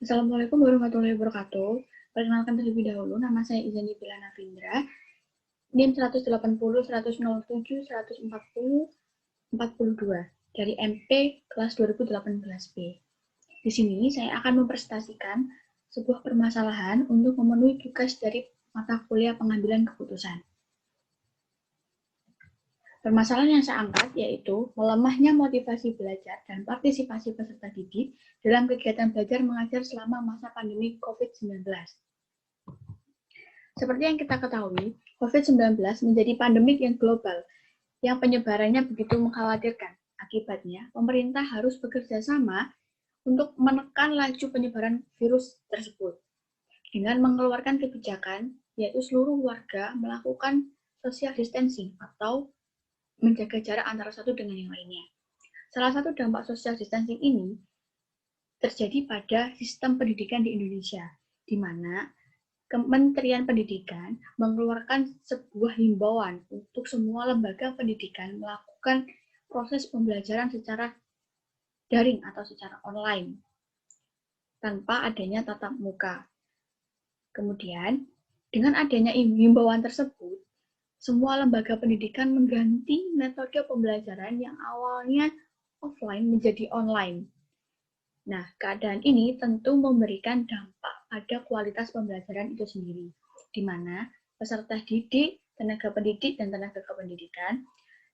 Assalamualaikum warahmatullahi wabarakatuh. Perkenalkan terlebih dahulu, nama saya Izani Bilana Findra, NIM 180, 107, 140, 42 dari MP kelas 2018B. Di sini saya akan mempresentasikan sebuah permasalahan untuk memenuhi tugas dari mata kuliah pengambilan keputusan. Permasalahan yang saya angkat yaitu melemahnya motivasi belajar dan partisipasi peserta didik dalam kegiatan belajar mengajar selama masa pandemi COVID-19. Seperti yang kita ketahui, COVID-19 menjadi pandemik yang global, yang penyebarannya begitu mengkhawatirkan. Akibatnya, pemerintah harus bekerja sama untuk menekan laju penyebaran virus tersebut dengan mengeluarkan kebijakan, yaitu seluruh warga melakukan social distancing atau menjaga jarak antara satu dengan yang lainnya. Salah satu dampak social distancing ini terjadi pada sistem pendidikan di Indonesia, di mana Kementerian Pendidikan mengeluarkan sebuah himbauan untuk semua lembaga pendidikan melakukan proses pembelajaran secara daring atau secara online tanpa adanya tatap muka. Kemudian, dengan adanya himbauan tersebut, semua lembaga pendidikan mengganti metode pembelajaran yang awalnya offline menjadi online. Nah, keadaan ini tentu memberikan dampak pada kualitas pembelajaran itu sendiri, di mana peserta didik, tenaga pendidik, dan tenaga kependidikan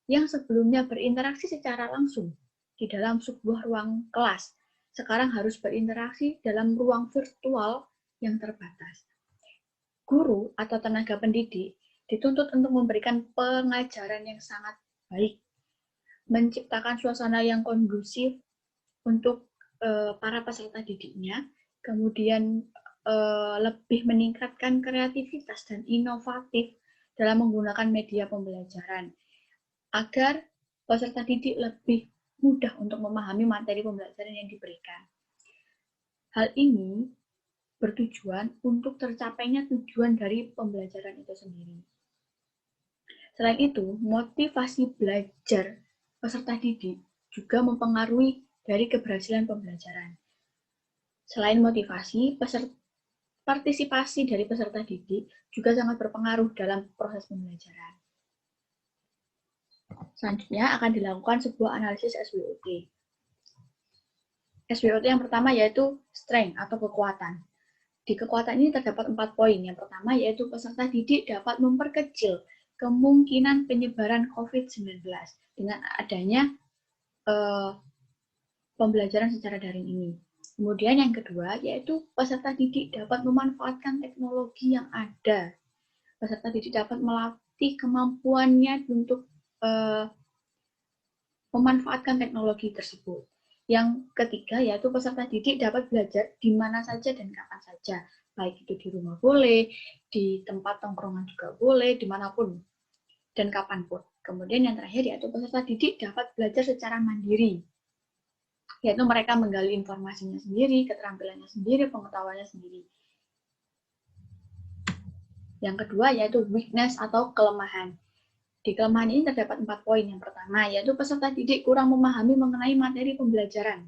yang sebelumnya berinteraksi secara langsung di dalam sebuah ruang kelas, sekarang harus berinteraksi dalam ruang virtual yang terbatas. Guru atau tenaga pendidik dituntut untuk memberikan pengajaran yang sangat baik, menciptakan suasana yang kondusif untuk para peserta didiknya, kemudian lebih meningkatkan kreativitas dan inovatif dalam menggunakan media pembelajaran, agar peserta didik lebih mudah untuk memahami materi pembelajaran yang diberikan. Hal ini bertujuan untuk tercapainya tujuan dari pembelajaran itu sendiri. Selain itu, motivasi belajar peserta didik juga mempengaruhi dari keberhasilan pembelajaran. Selain motivasi, partisipasi dari peserta didik juga sangat berpengaruh dalam proses pembelajaran. Selanjutnya akan dilakukan sebuah analisis SWOT. SWOT yang pertama yaitu strength atau kekuatan. Di kekuatan ini terdapat 4 poin. Yang pertama yaitu peserta didik dapat memperkecil kemungkinan penyebaran COVID-19 dengan adanya pembelajaran secara daring ini. Kemudian yang kedua yaitu peserta didik dapat memanfaatkan teknologi yang ada. Peserta didik dapat melatih kemampuannya untuk memanfaatkan teknologi tersebut. Yang ketiga yaitu peserta didik dapat belajar di mana saja dan kapan saja, baik itu di rumah boleh, di tempat tongkrongan juga boleh, dimanapun dan kapanpun. Kemudian yang terakhir yaitu peserta didik dapat belajar secara mandiri, yaitu mereka menggali informasinya sendiri, keterampilannya sendiri, pengetahuannya sendiri. Yang kedua yaitu weakness atau kelemahan. Di kelemahan ini terdapat 4 poin. Yang pertama yaitu peserta didik kurang memahami mengenai materi pembelajaran,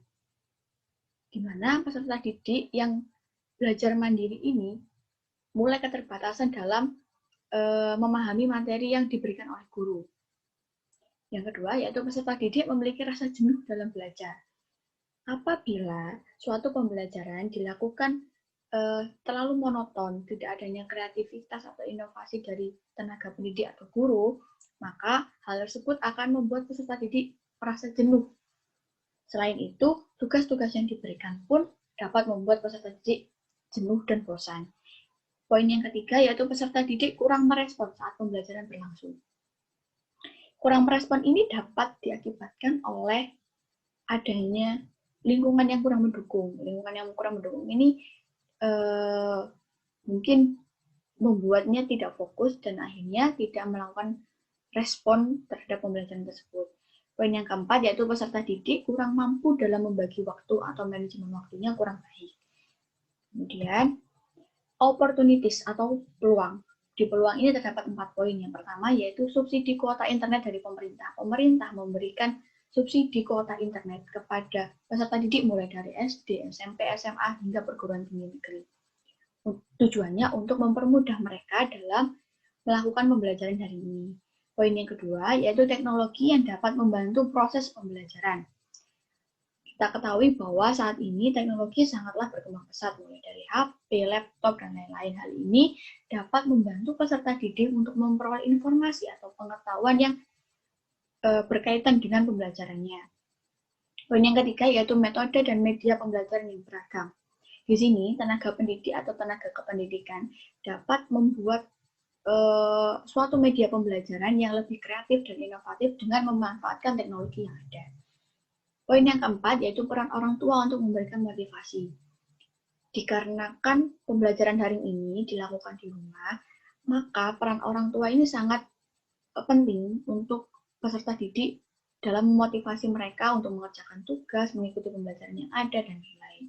di mana peserta didik yang belajar mandiri ini mulai keterbatasan dalam memahami materi yang diberikan oleh guru. Yang kedua yaitu peserta didik memiliki rasa jenuh dalam belajar. Apabila suatu pembelajaran dilakukan terlalu monoton, tidak adanya kreativitas atau inovasi dari tenaga pendidik atau guru, maka hal tersebut akan membuat peserta didik merasa jenuh. Selain itu, tugas-tugas yang diberikan pun dapat membuat peserta didik jenuh dan bosan. Poin yang ketiga yaitu peserta didik kurang merespon saat pembelajaran berlangsung. Kurang merespon ini dapat diakibatkan oleh adanya lingkungan yang kurang mendukung. Lingkungan yang kurang mendukung ini mungkin membuatnya tidak fokus dan akhirnya tidak melakukan respon terhadap pembelajaran tersebut. Poin yang keempat yaitu peserta didik kurang mampu dalam membagi waktu atau manajemen waktunya kurang baik. Kemudian opportunities atau peluang. Di peluang ini terdapat 4 poin. Yang pertama yaitu subsidi kuota internet dari pemerintah. Pemerintah memberikan subsidi kuota internet kepada peserta didik mulai dari SD, SMP, SMA, hingga perguruan tinggi negeri. Tujuannya untuk mempermudah mereka dalam melakukan pembelajaran daring ini. Poin yang kedua yaitu teknologi yang dapat membantu proses pembelajaran. Kita ketahui bahwa saat ini teknologi sangatlah berkembang pesat, mulai dari HP, laptop, dan lain-lain. Hal ini dapat membantu peserta didik untuk memperoleh informasi atau pengetahuan yang berkaitan dengan pembelajarannya. Poin yang ketiga yaitu metode dan media pembelajaran yang beragam. Di sini, tenaga pendidik atau tenaga kependidikan dapat membuat suatu media pembelajaran yang lebih kreatif dan inovatif dengan memanfaatkan teknologi yang ada. Poin yang keempat yaitu peran orang tua untuk memberikan motivasi. Dikarenakan pembelajaran daring ini dilakukan di rumah, maka peran orang tua ini sangat penting untuk peserta didik dalam memotivasi mereka untuk mengerjakan tugas, mengikuti pembelajaran yang ada, dan lain-lain.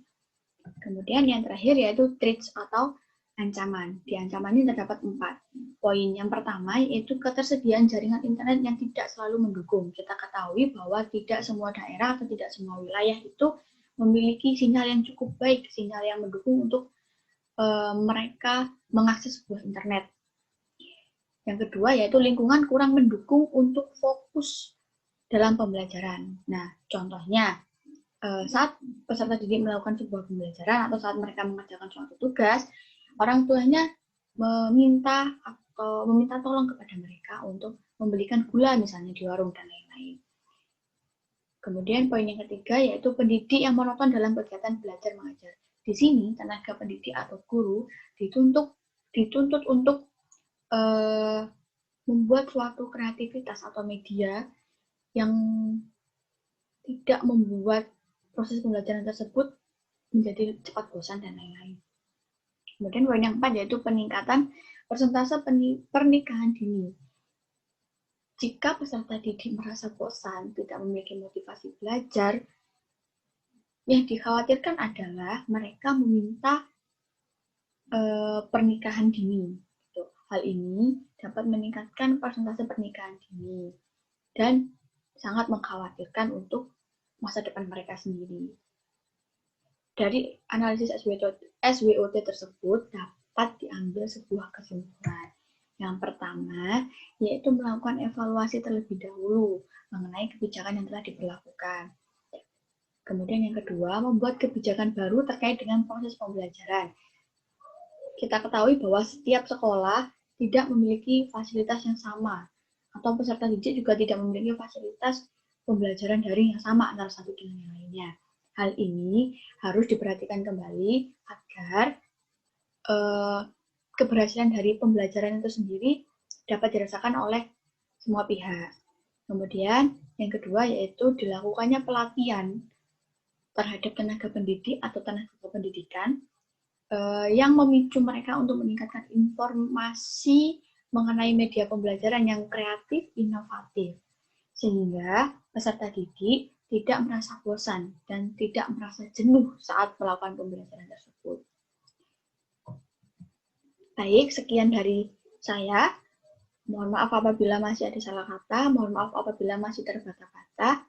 Kemudian yang terakhir yaitu threats atau ancaman. Di ancaman ini terdapat 4 poin. Yang pertama yaitu ketersediaan jaringan internet yang tidak selalu mendukung. Kita ketahui bahwa tidak semua daerah atau tidak semua wilayah itu memiliki sinyal yang cukup baik, sinyal yang mendukung untuk mereka mengakses sebuah internet. Yang kedua yaitu lingkungan kurang mendukung untuk fokus dalam pembelajaran. Nah, contohnya saat peserta didik melakukan sebuah pembelajaran atau saat mereka mengerjakan suatu tugas, orang tuanya meminta tolong kepada mereka untuk membelikan gula misalnya di warung dan lain-lain. Kemudian poin yang ketiga yaitu pendidik yang monoton dalam kegiatan belajar mengajar. Di sini tenaga pendidik atau guru dituntut untuk membuat suatu kreativitas atau media yang tidak membuat proses pembelajaran tersebut menjadi cepat bosan dan lain-lain. Kemudian poin yang 4 yaitu peningkatan persentase pernikahan dini. Jika peserta didik merasa bosan, tidak memiliki motivasi belajar, yang dikhawatirkan adalah mereka meminta pernikahan dini. Hal ini dapat meningkatkan persentase pernikahan dini dan sangat mengkhawatirkan untuk masa depan mereka sendiri. Dari analisis SWOT tersebut dapat diambil sebuah kesimpulan. Yang pertama, yaitu melakukan evaluasi terlebih dahulu mengenai kebijakan yang telah diberlakukan. Kemudian yang kedua, membuat kebijakan baru terkait dengan proses pembelajaran. Kita ketahui bahwa setiap sekolah tidak memiliki fasilitas yang sama, atau peserta didik juga tidak memiliki fasilitas pembelajaran daring yang sama antara satu dengan yang lainnya. Hal ini harus diperhatikan kembali agar keberhasilan dari pembelajaran itu sendiri dapat dirasakan oleh semua pihak. Kemudian yang kedua yaitu dilakukannya pelatihan terhadap tenaga pendidik atau tenaga kependidikan yang memicu mereka untuk meningkatkan informasi mengenai media pembelajaran yang kreatif, inovatif. Sehingga peserta didik tidak merasa bosan dan tidak merasa jenuh saat melakukan pembelajaran tersebut. Baik, sekian dari saya. Mohon maaf apabila masih ada salah kata, mohon maaf apabila masih terbata-bata.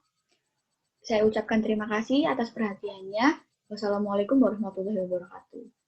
Saya ucapkan terima kasih atas perhatiannya. Wassalamualaikum warahmatullahi wabarakatuh.